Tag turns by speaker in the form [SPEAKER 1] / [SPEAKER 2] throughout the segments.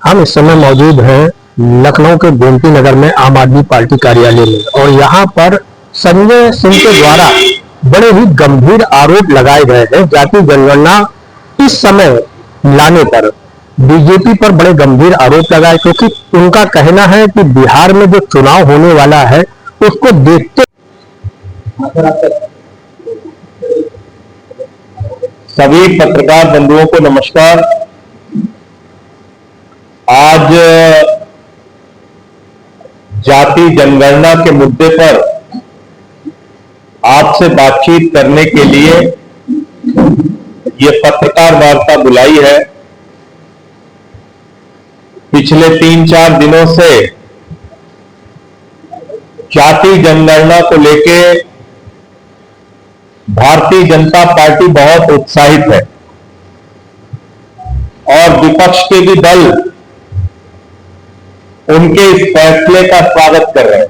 [SPEAKER 1] हम इस समय मौजूद हैं लखनऊ के गोमती नगर में आम आदमी पार्टी कार्यालय में और यहाँ पर संजय सिंह के द्वारा बड़े ही गंभीर आरोप लगाए गए हैं। जाति जनगणना इस समय लाने पर बीजेपी पर बड़े गंभीर आरोप लगाए, क्योंकि उनका कहना है कि बिहार में जो चुनाव होने वाला है उसको देखते
[SPEAKER 2] सभी पत्रकार बंधुओं को नमस्कार। आज जाति जनगणना के मुद्दे पर आपसे बातचीत करने के लिए ये पत्रकार वार्ता बुलाई है। पिछले 3-4 दिनों से जाति जनगणना को लेके भारतीय जनता पार्टी बहुत उत्साहित है और विपक्ष के भी दल उनके इस फैसले का स्वागत कर रहे हैं।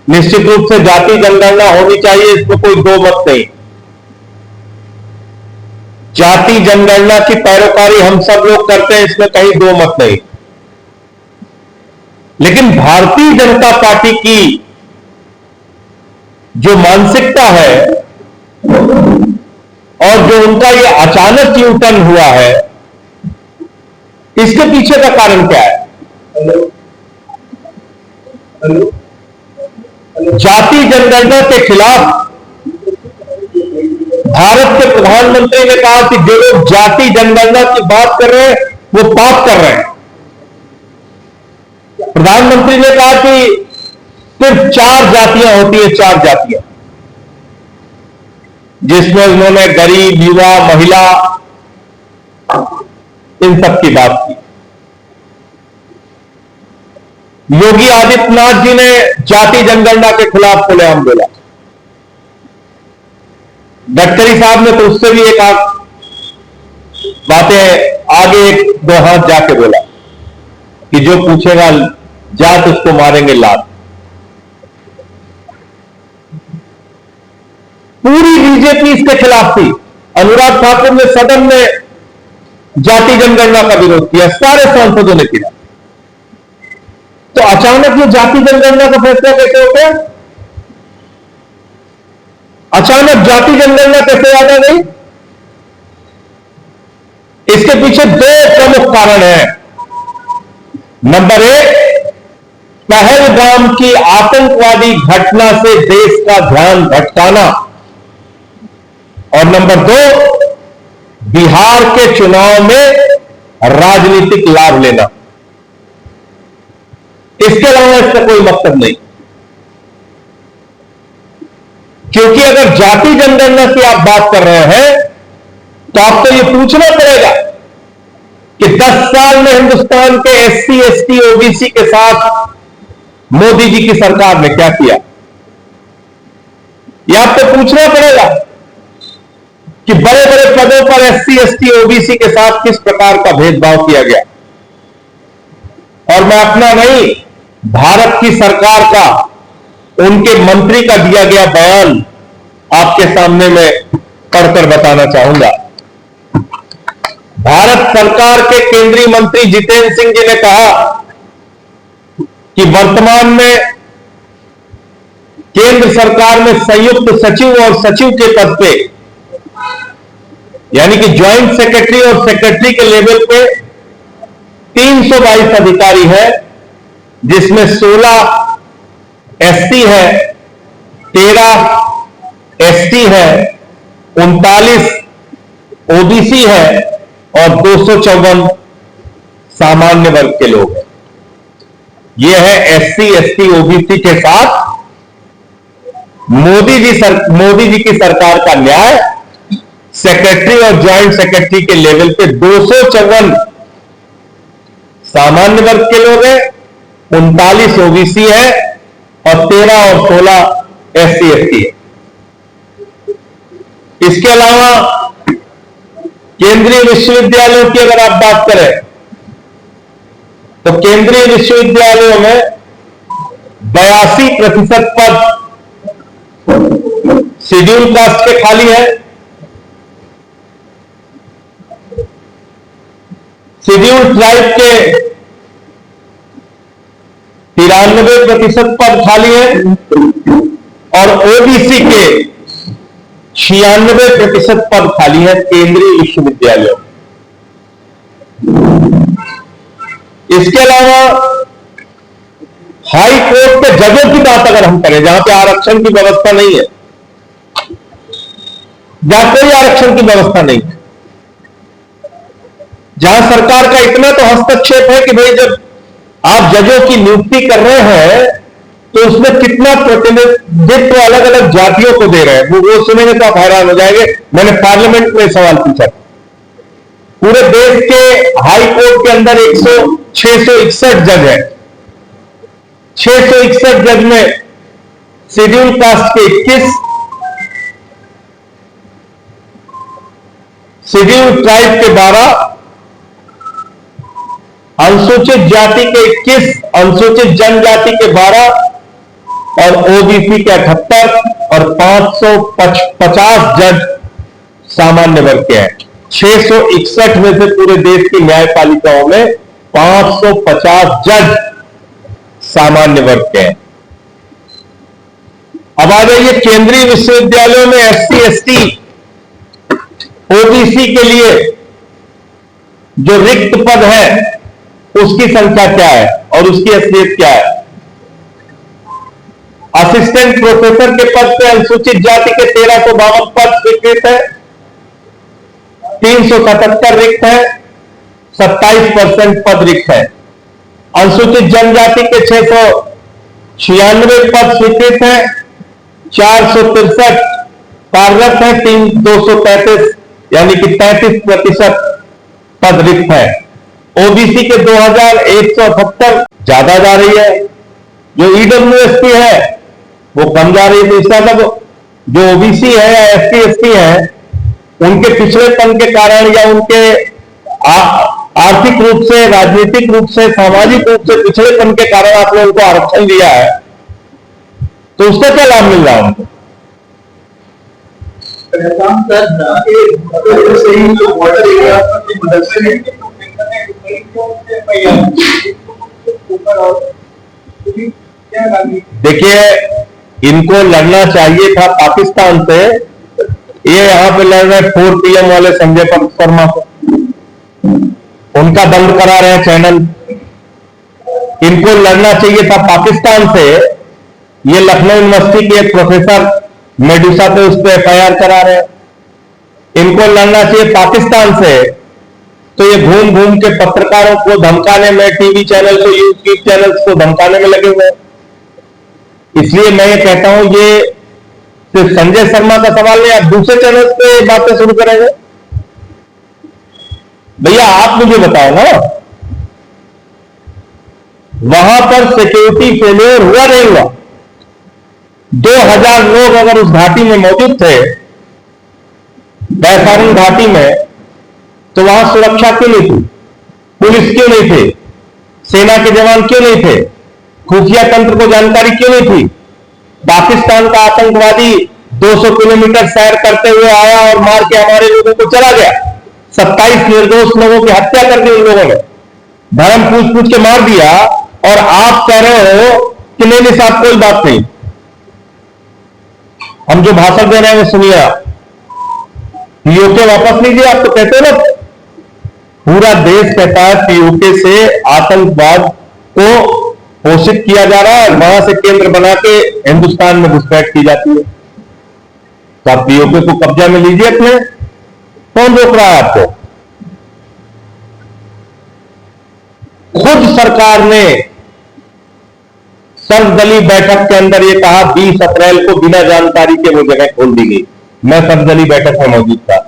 [SPEAKER 2] निश्चित रूप से जाति जनगणना होनी चाहिए, इसमें कोई दो मत नहीं। जाति जनगणना की पैरोकारी हम सब लोग करते हैं, इसमें कहीं दो मत नहीं। लेकिन भारतीय जनता पार्टी की जो मानसिकता है और जो उनका ये अचानक यू टर्न हुआ है, इसके पीछे का कारण क्या है? जाति जनगणना के खिलाफ भारत के प्रधानमंत्री ने कहा कि जो लोग जाति जनगणना की बात कर रहे हैं वो पाप कर रहे हैं। प्रधानमंत्री ने कहा कि सिर्फ 4 जातियां होती है, 4 जातियां, जिसमें उन्होंने गरीब, युवा, महिला, इन सब की बात की। योगी आदित्यनाथ जी ने जाति जनगणना के खिलाफ खुलेआम बोला। गडकरी साहब ने तो उससे भी एक बातें आगे 1-2 हाथ जाके बोला कि जो पूछेगा जात उसको मारेंगे लात। पूरी बीजेपी इसके खिलाफ थी। अनुराग ठाकुर ने सदन में जाति जनगणना का विरोध किया, सारे सांसदों ने किया। तो अचानक ये जाति जनगणना का फैसला कैसे हो गया? अचानक जाति जनगणना कैसे याद आ गई? इसके पीछे 2 प्रमुख कारण हैं। नंबर 1, पहलगाम की आतंकवादी घटना से देश का ध्यान भटकाना, और नंबर 2, बिहार के चुनाव में राजनीतिक लाभ लेना। इसके अलावा इसका कोई मकसद नहीं। क्योंकि अगर जाति जनगणना की आप बात कर रहे हैं तो आपको यह पूछना पड़ेगा कि 10 साल में हिंदुस्तान के SC, ST, OBC के साथ मोदी जी की सरकार ने क्या किया। यह आपको पूछना पड़ेगा कि बड़े बड़े पदों पर SC, ST, OBC के साथ किस प्रकार का भेदभाव किया गया। और मैं अपना नहीं, भारत की सरकार का, उनके मंत्री का दिया गया बयान आपके सामने में पढ़कर बताना चाहूंगा। भारत सरकार के केंद्रीय मंत्री जितेंद्र सिंह जी ने कहा कि वर्तमान में केंद्र सरकार में संयुक्त सचिव और सचिव के पद पे, यानी कि ज्वाइंट सेक्रेटरी और सेक्रेटरी के लेवल पे 322 अधिकारी है, जिसमें 16 SC है, 13 ST है, 39 OBC है और 254 सामान्य वर्ग के लोग हैं। यह है SC, ST, OBC के साथ मोदी जी की सरकार का न्याय। सेक्रेटरी और ज्वाइंट सेक्रेटरी के लेवल पे 254 सामान्य वर्ग के लोग हैं, 39 OBC है और 13 और 16 SC, ST है। इसके अलावा केंद्रीय विश्वविद्यालयों की अगर आप बात करें तो केंद्रीय विश्वविद्यालयों में 82% पद शेड्यूल कास्ट के खाली है शेड्यूल्ड ट्राइब के 93% पद खाली है और ओबीसी के 96% पद खाली है केंद्रीय विश्वविद्यालयों। इसके अलावा हाई कोर्ट के जजों की बात अगर हम करें, जहां पे आरक्षण की व्यवस्था नहीं है, जहां कोई आरक्षण की व्यवस्था नहीं है, जहां सरकार का इतना तो हस्तक्षेप है कि भाई जब आप जजों की नियुक्ति कर रहे हैं तो उसमें कितना प्रतिनिधित्व अलग अलग जातियों को दे रहे हैं, वो सुनेंगे तो आप हैरान हो जाएंगे। मैंने पार्लियामेंट में सवाल पूछा, पूरे देश के हाई कोर्ट के अंदर 661 जज है, 661 जज में शेड्यूल कास्ट के 21, शेड्यूल ट्राइब के 12, अनुसूचित जाति के 21, अनुसूचित जनजाति के 12 और ओबीसी के 78 और 550 जज सामान्य वर्ग के हैं। 661 में से पूरे देश की न्यायपालिकाओं में 550 जज सामान्य वर्ग के हैं। अब आ जाइए केंद्रीय विश्वविद्यालयों में एससी, एसटी, ओबीसी के लिए जो रिक्त पद है उसकी संख्या क्या है और उसकी असलियत क्या है। असिस्टेंट प्रोफेसर के पद पे अनुसूचित जाति के 1352 पद स्वीकृत है, 377 रिक्त है, 27% पद रिक्त है। अनुसूचित जनजाति के 696 पद स्वीकृत है, 463 कार्यरत है, 233 यानी कि 33% पद रिक्त है। ओबीसी के 2178 ज्यादा जा रही है, जो ईडब्ल्यूएसपी है वो कम जा रही है। तो इसका मतलब जो ओबीसी है या एससी एसटी है उनके पिछड़ेपन के कारण या उनके आर्थिक रूप से, राजनीतिक रूप से, सामाजिक रूप से पिछड़ेपन के कारण आपने उनको आरक्षण दिया है, तो उसका क्या लाभ मिल रहा है उनको? देखिए, इनको लड़ना चाहिए था पाकिस्तान से, ये यहां पे लड़ रहे 4PM वाले संजय शर्मा को, उनका बंद करा रहे हैं चैनल। इनको लड़ना चाहिए था पाकिस्तान से, ये लखनऊ यूनिवर्सिटी के एक प्रोफेसर मेडुसा पे उस पर FIR करा रहे हैं। इनको लड़ना चाहिए पाकिस्तान से, तो ये घूम घूम के पत्रकारों को धमकाने में, टीवी चैनल को, यूट्यूब चैनल को धमकाने में लगे हुए। इसलिए मैं ये कहता हूं, ये सिर्फ संजय शर्मा का सवाल नहीं, आप दूसरे चैनल पे बातें शुरू करेंगे। भैया आप मुझे बताओ ना, वहां पर सिक्योरिटी फेलियर हुआ नहीं हुआ? 2000 लोग अगर उस घाटी में मौजूद थे, वैशाली घाटी में, तो वहां सुरक्षा क्यों नहीं थी? पुलिस क्यों नहीं थे? सेना के जवान क्यों नहीं थे? खुफिया तंत्र को जानकारी क्यों नहीं थी? पाकिस्तान का आतंकवादी 200 किलोमीटर सैर करते हुए आया और मार के हमारे लोगों को चला गया। 27 निर्दोष लोगों की हत्या कर दी उन लोगों ने, धर्म पूछ पूछ के मार दिया, और आप कह रहे हो कि नहीं साहब कोई बात नहीं। हम जो भाषण दे रहे हैं वो सुनिए आप, पीओके वापस लीजिए। आप तो कहते हो ना, पूरा देश कहता है पीओके से आतंकवाद को पोषित किया जा रहा है, वहां से केंद्र बना के हिंदुस्तान में घुसपैठ की जाती है। तो आप पीओके को कब्जा में लीजिए अपने, कौन रोक रहा है आपको? खुद सरकार ने सर्वदलीय बैठक के अंदर ये कहा 20 अप्रैल को बिना जानकारी के वो जगह खोल दी गई। मैं सर्वदलीय बैठक में मौजूद था।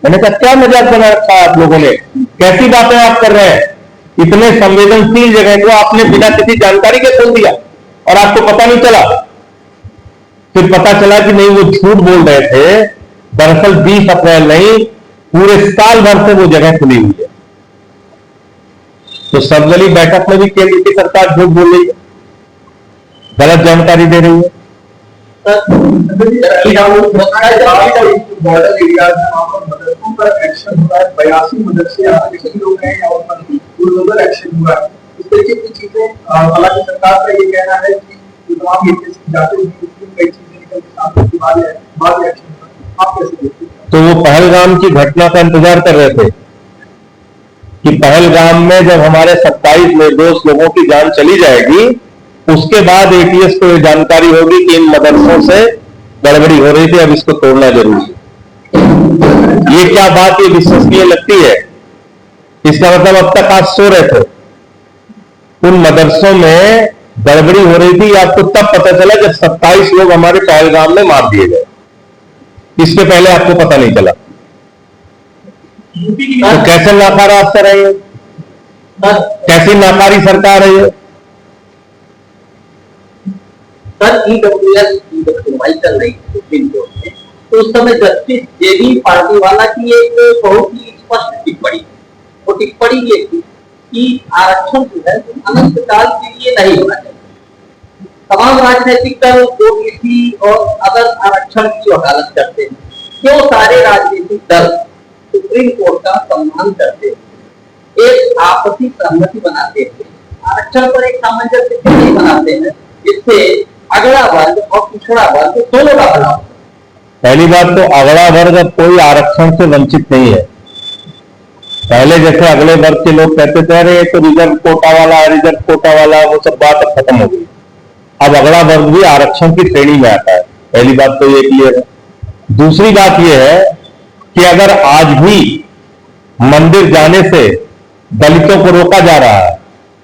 [SPEAKER 2] मैंने कहा क्या मजाक बना रखा है आप लोगों ने, कैसी बातें आप कर रहे हैं? इतने संवेदनशील जगह को आपने बिना किसी जानकारी के खोल दिया और आपको पता नहीं चला। फिर पता चला कि नहीं, वो झूठ बोल रहे थे। दरअसल 20 अप्रैल नहीं, पूरे साल भर से वो जगह खुली हुई है। तो सर्वदलीय बैठक में भी केंद्र की सरकार झूठ बोल रही है, गलत जानकारी दे रही है।
[SPEAKER 3] पर एक्शन हुआ है, 82 मदरसे आरक्षी लोग हैं और बुलडोजर एक्शन हुआ है, इस तरीके की चीजें। हालांकि सरकार का ये कहना है कि जो तमाम केस की जांच हुई उसमें कई चीजें निकल के सामने की बाद एक्शन हुआ। आप कैसे देखते हैं?
[SPEAKER 2] तो वो पहलगाम की घटना का इंतजार कर रहे थे कि पहलगाम में जब हमारे 27 निर्दोष लोगों की जान चली जाएगी, उसके बाद एटीएस को ये जानकारी होगी कि इन मदरसों से गड़बड़ी हो रही थी, अब इसको तोड़ना जरूरी है। ये क्या बात ये विश्वसनीय लगती है? इसका मतलब अब तक आज सो रहे थे। उन मदरसों में गड़बड़ी हो रही थी, आपको तब पता चला जब 27 लोग हमारे पहलगाम में मार दिए गए। इसके पहले आपको पता नहीं चला। तो कैसे नाकारा अफसर है ये? कैसी नाकारी सरकार है ये?
[SPEAKER 4] सर ईडब्ल्यूएस की जब सुनवाई चल रही थी सुप्रीम कोर्ट में, तो उस समय जस्टिस जेबी पार्टीवाला की एक बहुत ही स्पष्ट टिप्पणी, वो टिप्पणी ये थी कि आरक्षण जो है अनंत काल के लिए नहीं होना चाहिए। तमाम राजनीतिक दल ओबीसी और अदर आरक्षण की वकालत करते हैं, क्यों सारे राजनीतिक दल सुप्रीम कोर्ट का सम्मान करते हैं, एक आपसी सहमति बनाते हैं, आरक्षण पर एक सामंजस्य क्यों नहीं बनाते हैं जिससे अगला वर्ग और पिछड़ा वर्ग दोनों का भला हो?
[SPEAKER 2] पहली बात तो अगला वर्ग अब कोई आरक्षण से वंचित नहीं है। पहले जैसे अगले वर्ग के लोग कहते थे अरे तो रिजर्व कोटा वाला, वो सब बात अब खत्म हो गई। अब अगला वर्ग भी आरक्षण की श्रेणी में आता है। पहली बात तो ये क्लियर है। दूसरी बात यह है कि अगर आज भी मंदिर जाने से दलितों को रोका जा रहा है,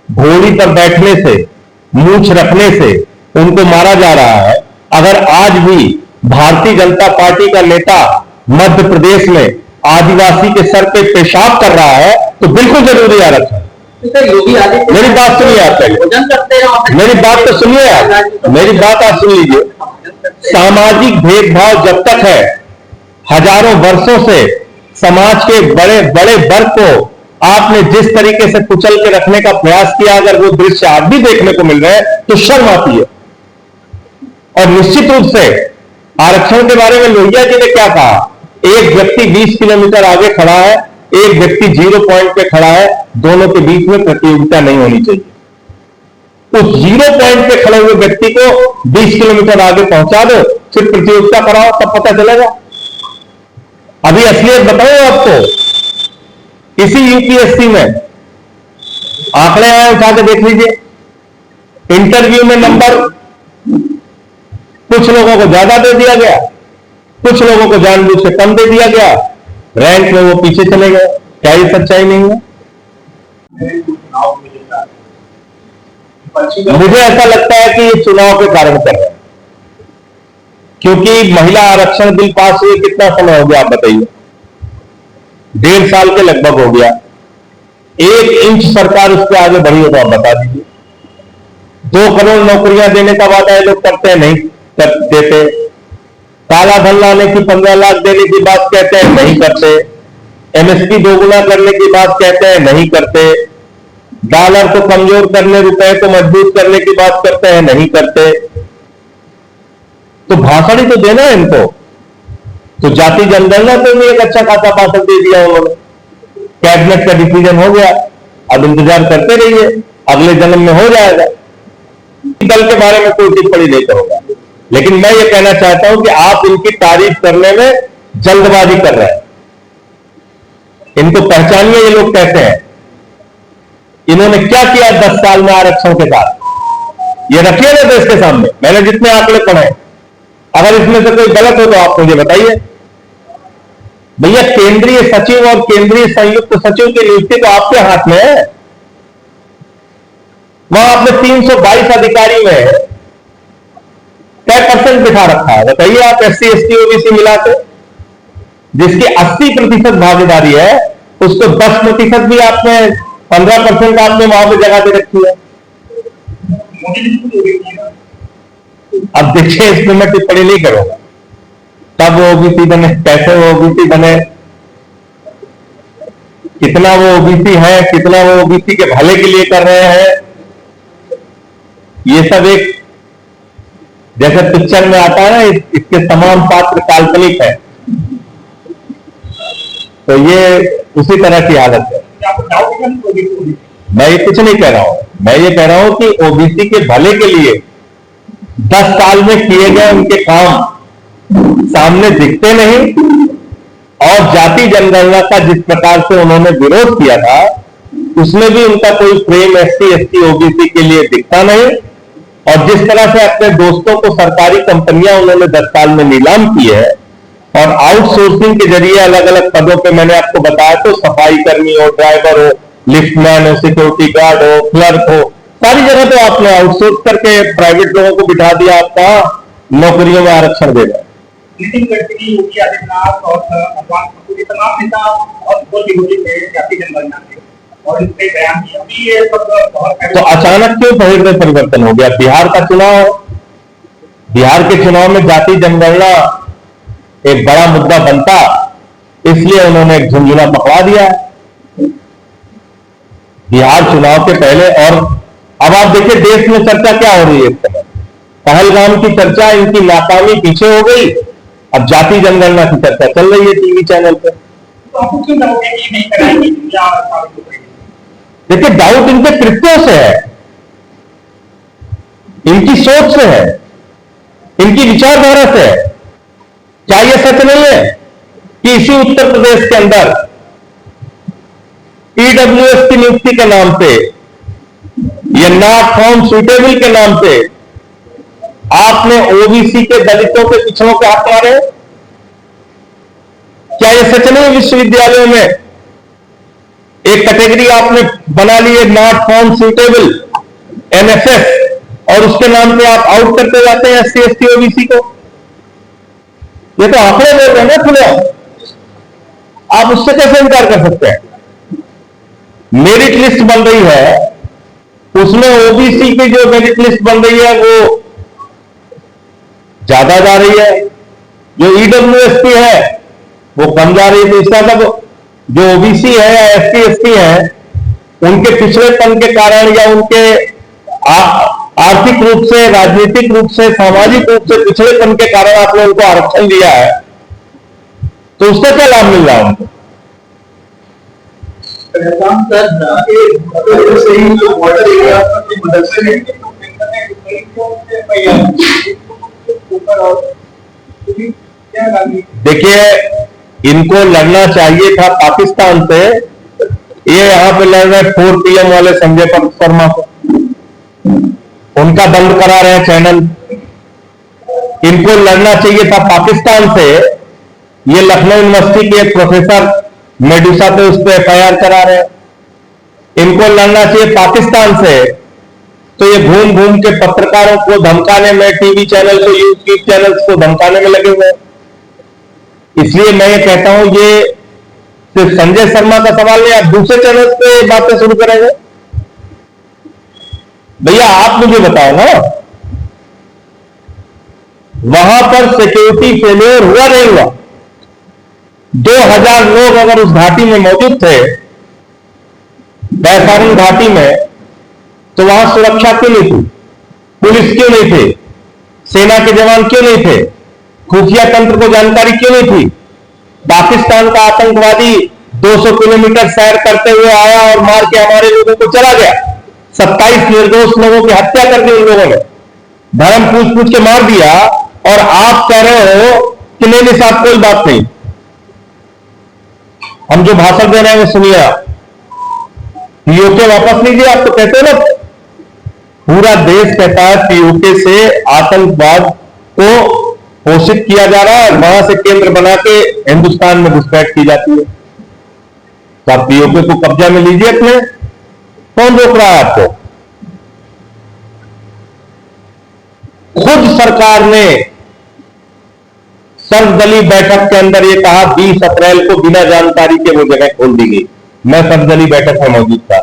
[SPEAKER 2] घोड़ी पर बैठने से, मूछ रखने से उनको मारा जा रहा है, अगर आज भी भारतीय जनता पार्टी का नेता मध्य प्रदेश में आदिवासी के सर पे पेशाब कर रहा है, तो बिल्कुल जरूरी आरक्षण।
[SPEAKER 4] योगी आदित्यनाथ
[SPEAKER 2] मेरी बात सुनिए आप पहले,
[SPEAKER 4] भोजन करते हैं,
[SPEAKER 2] मेरी बात तो सुनिए आप, मेरी बात आप सुन लीजिए। सामाजिक भेदभाव जब तक है, हजारों वर्षों से समाज के बड़े बड़े वर्ग को आपने जिस तरीके से कुचल के रखने का प्रयास किया, अगर वो दृश्य आज भी देखने को मिल रहे हैं तो शर्म आती है। और निश्चित रूप से आरक्षण के बारे में लोहिया जी ने क्या कहा, एक व्यक्ति 20 किलोमीटर आगे खड़ा है, एक व्यक्ति 0 पॉइंट पे खड़ा है, दोनों के बीच में प्रतियोगिता नहीं होनी चाहिए। उस 0 पॉइंट पे खड़े हुए व्यक्ति को 20 किलोमीटर आगे पहुंचा दो, फिर प्रतियोगिता कराओ, तब पता चलेगा। अभी असलियत बताओ आपको। इसी यूपीएससी में आंकड़े आए, उठा के देख लीजिए। इंटरव्यू में नंबर कुछ लोगों को ज्यादा दे दिया गया, कुछ लोगों को जानबूझ से कम दे दिया गया, रैंक में वो पीछे चले गए। क्या ये सच्चाई नहीं है? मुझे ऐसा लगता है कि ये चुनाव के कारण कर रहे हैं, क्योंकि महिला आरक्षण बिल पास हुए कितना समय हो गया आप बताइए? 1.5 साल के लगभग हो गया। 1 इंच सरकार उस पर आगे बढ़ी हो तो आप बता दीजिए। 2 करोड़ नौकरियां देने का वादा ये लोग करते हैं, नहीं देते। काला धन लाने की 15 लाख देने की बात कहते हैं, नहीं करते। एमएसपी दोगुना करने की बात कहते हैं, नहीं करते। डॉलर को कमजोर करने, रुपए को मजबूत करने की बात करते हैं, नहीं करते। तो भाषण ही तो देना है इनको। तो जाति जनगणना पे भी एक अच्छा खासा भाषण दे दिया उन्होंने, कैबिनेट का डिसीजन हो गया, अब इंतजार करते रहिए, अगले जन्म में हो जाएगा। दल के बारे में कोई टिप्पणी नहीं करूंगा, लेकिन मैं ये कहना चाहता हूं कि आप इनकी तारीफ करने में जल्दबाजी कर रहे हैं। इनको पहचानिए, ये लोग कहते हैं इन्होंने क्या किया 10 साल में आरक्षण के साथ, ये रखिए ना देश के सामने। मैंने जितने आंकड़े पढ़े, अगर इसमें से कोई गलत हो तो आप मुझे बताइए। भैया, केंद्रीय सचिव और केंद्रीय संयुक्त सचिव की नियुक्ति तो आपके हाथ में है। वहां आपने 322 अधिकारी में क्या % बिठा रखा है बताइए आप? SC ST OBC मिला के जिसकी 80% भागीदारी है, उसको 10% भी आपने, 15% आपने वहां पर जगह दे रखी है। अब देखिए, इसमें मैं टिप्पणी नहीं करूंगा। कब वो ओबीसी बने, कैसे वो ओबीसी बने, कितना वो ओबीसी है, कितना वो ओबीसी के भले के लिए कर रहे हैं, ये सब एक जैसे पिक्चर में आता है ना, इसके तमाम पात्र काल्पनिक है। तो ये उसी तरह की हालत है।
[SPEAKER 3] आपको डाउट है कि
[SPEAKER 2] मैं ये कुछ नहीं कह रहा हूं, मैं ये कह रहा हूं कि ओबीसी के भले के लिए 10 साल में किए गए उनके काम सामने दिखते नहीं, और जाति जनगणना का जिस प्रकार से उन्होंने विरोध किया था उसमें भी उनका कोई प्रेम एससी एसटी ओबीसी के लिए दिखता नहीं, और जिस तरह से अपने दोस्तों को सरकारी कंपनियां उन्होंने 10 साल में नीलाम की है और आउटसोर्सिंग के जरिए अलग अलग पदों पे मैंने आपको बताया, तो सफाई कर्मी हो, ड्राइवर हो, लिफ्टमैन हो, सिक्योरिटी गार्ड हो, क्लर्क हो, सारी जगह तो आपने आउटसोर्स करके प्राइवेट लोगों को बिठा दिया। आपका नौकरियों में आरक्षण दे रहे।
[SPEAKER 3] नितिन गडकरी, योगी आदित्यनाथ और अनुराग ठाकुर के तमाम नेता और बहुत विरोधी थे जाति जनगणना के, और इनके बयान किया अभी ये सब बहुत।
[SPEAKER 2] तो अचानक क्यों हृदय परिवर्तन हो गया? बिहार का चुनाव, बिहार के चुनाव में जाति जनगणना एक बड़ा मुद्दा बनता, इसलिए उन्होंने एक झुंझुना पकड़ा दिया बिहार चुनाव के पहले। और अब आप देखिए देश में चर्चा क्या हो रही है इस समय। पहलगाम की चर्चा, इनकी नाकामी पीछे हो गई, अब जाति जनगणना की चर्चा चल रही है टीवी चैनल पे।
[SPEAKER 3] तो आपको क्यों डाउट है कि नहीं कराएंगे या साबित हो गई?
[SPEAKER 2] देखिए डाउट इनके कृत्यों से है, इनकी सोच से है, इनकी विचारधारा से है। क्या यह सच नहीं है कि इसी उत्तर प्रदेश के अंदर ईडब्ल्यूएस की नियुक्ति के नाम पे या नॉट फाउंड सुटेबल के नाम पे आपने ओबीसी के, दलितों के, पिछड़ों के हाथ मारे? क्या यह सच नहीं? विश्वविद्यालयों में एक कैटेगरी आपने बना ली है नॉट फाउंड सुटेबल एनएफएस, और उसके नाम पे आप आउट करते जाते हैं एससी एसटी ओबीसी को। ये तो आंकड़े बोल रहे हैं ना खुले, आप उससे कैसे इनकार कर सकते हैं? मेरिट लिस्ट बन रही है, उसमें ओबीसी की जो मेरिट लिस्ट बन रही है वो ज्यादा जा रही है, जो ईडब्ल्यूएस की है वो कम जा रही है। तो इसका मतलब जो ओबीसी है या एससी एसटी है, उनके पिछड़ेपन के कारण या उनके आर्थिक रूप से, राजनीतिक रूप से, सामाजिक रूप से पिछड़ेपन के कारण आपने उनको आरक्षण दिया है, तो उसका क्या लाभ मिल रहा है उनको?
[SPEAKER 3] से ही जो बॉर्डर एरिया की मदद से
[SPEAKER 2] देखिए इनको लड़ना चाहिए था पाकिस्तान से, ये यहां पे लड़ रहे 4 PM वाले संजय शर्मा को, उनका बंद करा रहे हैं चैनल। इनको लड़ना चाहिए था पाकिस्तान से, ये लखनऊ यूनिवर्सिटी के एक प्रोफेसर मेडुसा पे उस पर FIR करा रहे हैं। इनको लड़ना चाहिए पाकिस्तान से, तो ये घूम घूम के पत्रकारों को धमकाने में, टीवी चैनल को, यूट्यूब चैनल को धमकाने में लगे हुए। इसलिए मैं ये कहता हूं ये सिर्फ संजय शर्मा का सवाल नहीं, आप दूसरे चैनल पे बातें शुरू करेंगे। भैया आप मुझे बताओ ना, वहां पर सिक्योरिटी फेलियर हुआ नहीं हुआ? 2000 लोग अगर उस घाटी में मौजूद थे, वैशाली घाटी में, तो वहां सुरक्षा क्यों नहीं थी? पुलिस क्यों नहीं थे? सेना के जवान क्यों नहीं थे? खुफिया तंत्र को जानकारी क्यों नहीं थी? पाकिस्तान का आतंकवादी 200 किलोमीटर सैर करते हुए आया और मार के हमारे लोगों को चला गया। 27 निर्दोष लोगों की हत्या कर दी उन लोगों ने, धर्म पूछ पूछ के मार दिया, और आप कह रहे हो कि नहीं साहब कोई बात नहीं, हम जो भाषण दे रहे हैं वो सुनिए। पीओके वापस लीजिए, आप तो कहते हो ना, पूरा देश कहता है पीओके से आतंकवाद को पोषित किया जा रहा है, वहां से केंद्र बना के हिंदुस्तान में घुसपैठ की जाती है। तो आप पीओके को कब्जा में लीजिए अपने, कौन रोक रहा है आपको? खुद सरकार ने सर्वदलीय बैठक के अंदर ये कहा 20 अप्रैल को बिना जानकारी के वो जगह खोल दी गई। मैं सर्वदलीय बैठक में मौजूद था।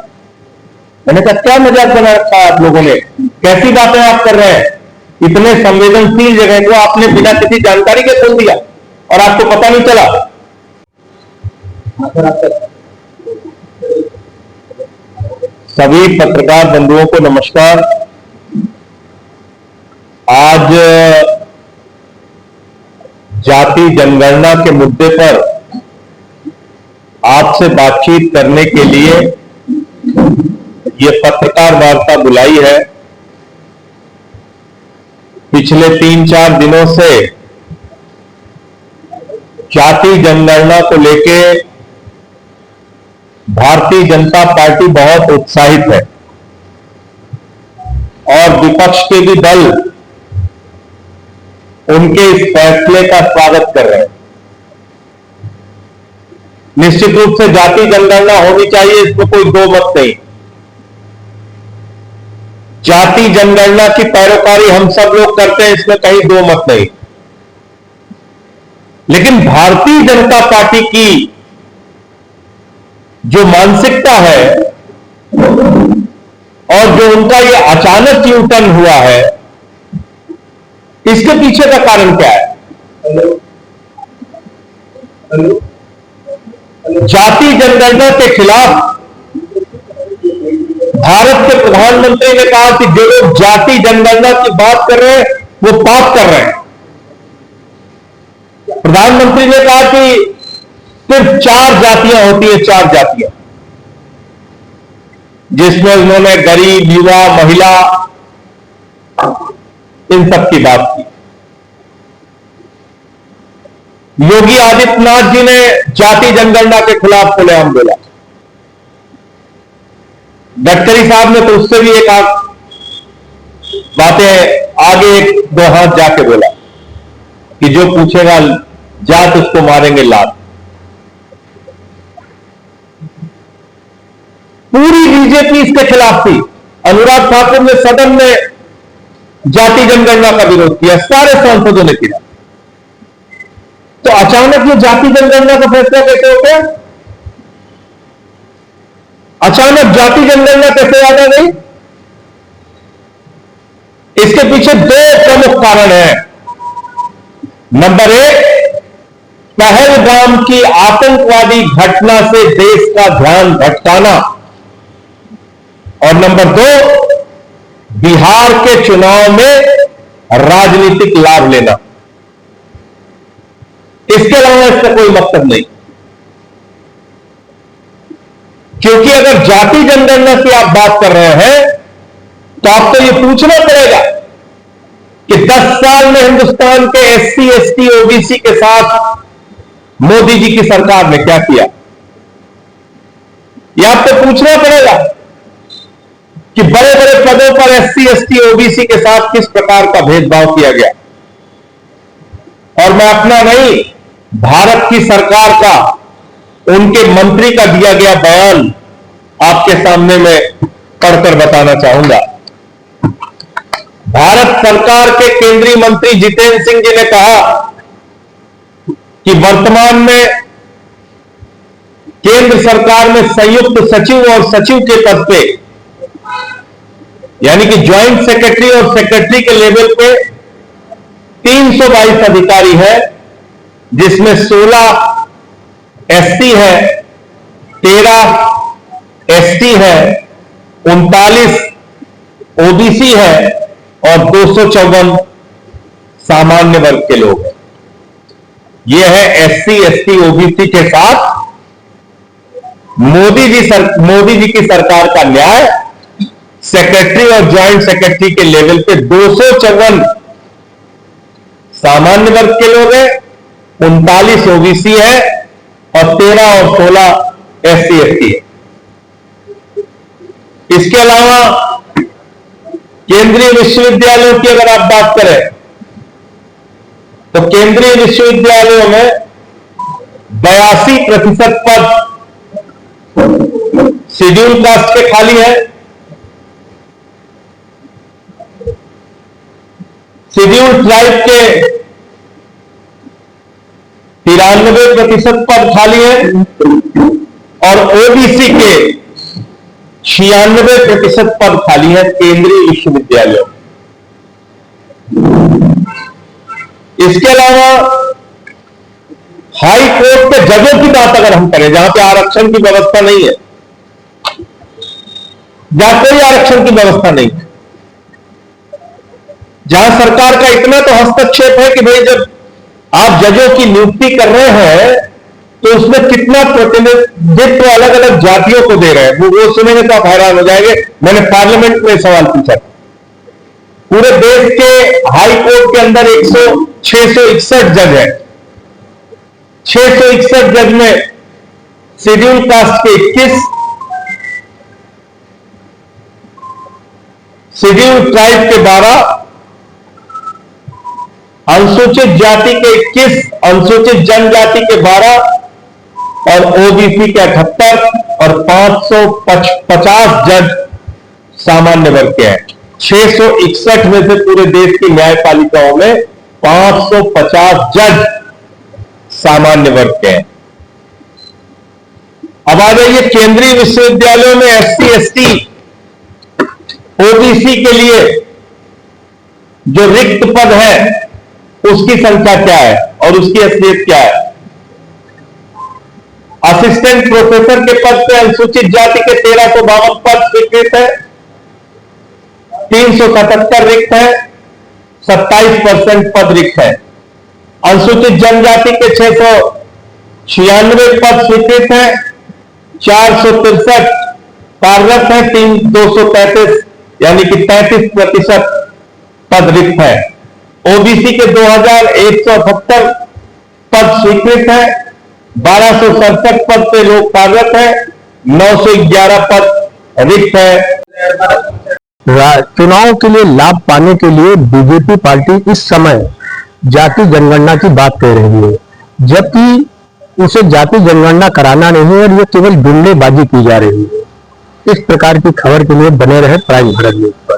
[SPEAKER 2] मैंने कहा क्या मजाक बना रखा है आप लोगों ने, कैसी बातें आप कर रहे हैं? इतने संवेदनशील जगह को आपने बिना किसी जानकारी के खोल दिया और आपको पता नहीं चला। सभी पत्रकार बंधुओं को नमस्कार। आज जाति जनगणना के मुद्दे पर आपसे बातचीत करने के लिए ये पत्रकार वार्ता बुलाई है। पिछले 3-4 दिनों से जाति जनगणना को लेके भारतीय जनता पार्टी बहुत उत्साहित है और विपक्ष के भी दल उनके इस फैसले का स्वागत कर रहे हैं। निश्चित रूप से जाति जनगणना होनी चाहिए, इसमें कोई दो मत नहीं। जाति जनगणना की पैरोकारी हम सब लोग करते हैं, इसमें कहीं दो मत नहीं। लेकिन भारतीय जनता पार्टी की जो मानसिकता है और जो उनका ये अचानक यूटर्न हुआ है, इसके पीछे का कारण क्या है? जाति जनगणना के खिलाफ भारत के प्रधानमंत्री ने कहा कि जो लोग जाति जनगणना की बात कर रहे हैं वो पाप कर रहे हैं। प्रधानमंत्री ने कहा कि सिर्फ 4 जातियां होती है, 4 जातियां, जिसमें उन्होंने गरीब, युवा, महिला, इन सब की बात की। योगी आदित्यनाथ जी ने जाति जनगणना के खिलाफ खुलेआम बोला। गडकरी साहब ने तो उससे भी एक बातें आगे 1-2 हाथ जाके बोला कि जो पूछेगा जात उसको मारेंगे लात। पूरी बीजेपी इसके खिलाफ थी। अनुराग ठाकुर ने सदन में जाति जनगणना का विरोध किया, सारे सांसदों ने किया। तो अचानक ये जाति जनगणना का फैसला कैसे हो गया? अचानक जाति जनगणना कैसे याद आ गई? इसके पीछे 2 प्रमुख कारण हैं। नंबर 1, पहलगाम की आतंकवादी घटना से देश का ध्यान भटकाना, और नंबर 2, बिहार के चुनाव में राजनीतिक लाभ लेना। इसके अलावा इसका कोई मकसद नहीं। क्योंकि अगर जाति जनगणना की आप बात कर रहे हैं तो आपको यह पूछना पड़ेगा कि 10 साल में हिंदुस्तान के SC, ST, OBC के साथ मोदी जी की सरकार ने क्या किया। यह आपको पूछना पड़ेगा कि बड़े बड़े पदों पर SC, ST, OBC के साथ किस प्रकार का भेदभाव किया गया। और मैं अपना नहीं, भारत की सरकार का, उनके मंत्री का दिया गया बयान आपके सामने में पढ़कर बताना चाहूंगा। भारत सरकार के केंद्रीय मंत्री जितेंद्र सिंह जी ने कहा कि वर्तमान में केंद्र सरकार में संयुक्त सचिव और सचिव के पद पे, यानी कि ज्वाइंट सेक्रेटरी और सेक्रेटरी के लेवल पे 322 अधिकारी है, जिसमें 16 SC है, 13 ST है, 39 OBC है और 254 सामान्य वर्ग के लोग हैं। यह है SC, ST, OBC के साथ मोदी जी की सरकार का न्याय। सेक्रेटरी और ज्वाइंट सेक्रेटरी के लेवल पे 254 सामान्य वर्ग के लोग हैं, 39 OBC है और 13 और 16 SC, ST है। इसके अलावा केंद्रीय विश्वविद्यालयों की अगर आप बात करें तो केंद्रीय विश्वविद्यालयों में 82% पद शेड्यूल कास्ट के खाली है। शेड्यूल ट्राइब के 93% पद खाली है और OBC के 96% पद खाली है केंद्रीय विश्वविद्यालयों। इसके अलावा हाई कोर्ट के जजों की बात अगर हम करें, जहां पे आरक्षण की व्यवस्था नहीं है, जहां कोई आरक्षण की व्यवस्था नहीं है, जहां सरकार का इतना तो हस्तक्षेप है कि भाई जब आप जजों की नियुक्ति कर रहे हैं तो उसमें कितना प्रतिनिधित्व अलग अलग जातियों को दे रहे हैं, वो सुनेंगे तो आप हैरान हो जाएंगे। मैंने पार्लियामेंट में सवाल पूछा, पूरे देश के हाई कोर्ट के अंदर 661 जज है, 661 जज में शेड्यूल कास्ट के 21, शेड्यूल ट्राइब के 12, अनुसूचित जाति के 21, अनुसूचित जनजाति के 12 और ओबीसी के 78 और 550 जज सामान्य वर्ग के हैं। 661 में से पूरे देश की न्यायपालिकाओं में 550 जज सामान्य वर्ग के हैं। अब आ जाइए केंद्रीय विश्वविद्यालयों में एससी, एसटी, ओबीसी के लिए जो रिक्त पद है उसकी संख्या क्या है और उसकी असलियत क्या है। असिस्टेंट प्रोफेसर के पद पे अनुसूचित जाति के 1352 पद स्वीकृत है, 377 रिक्त है, 27% पद रिक्त है। अनुसूचित जनजाति के 696 पद स्वीकृत है, 463 कार्यरत है, 233 यानी कि 33% पद रिक्त है। ओबीसी के 2178 पद स्वीकृत है, 1267 पद पे लोग कार्यरत है, 911 पद रिक्त है।
[SPEAKER 1] चुनाव के लिए लाभ पाने के लिए बीजेपी पार्टी इस समय जाति जनगणना की बात कर रही है, जबकि उसे जाति जनगणना कराना नहीं है और ये केवल जुमलेबाजी की जा रही है। इस प्रकार की खबर के लिए बने रहे प्राइम भारत न्यूज पर।